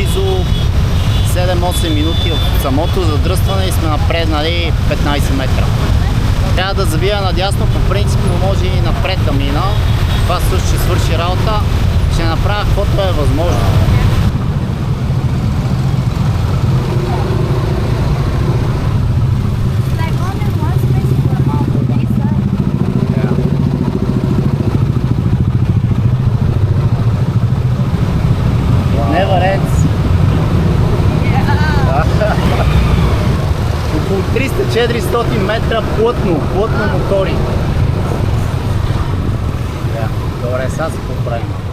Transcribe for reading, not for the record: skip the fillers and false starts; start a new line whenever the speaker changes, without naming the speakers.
близо 7-8 минути от самото задръстване и сме напреднали 15 метра. Трябва да завия надясно, по принцип, но може и напред да мина. Това също ще свърши работа. Ще направя каквото е възможно. Never ends. Около 300-400 метра плътно мотори. Добре, сега се поправим.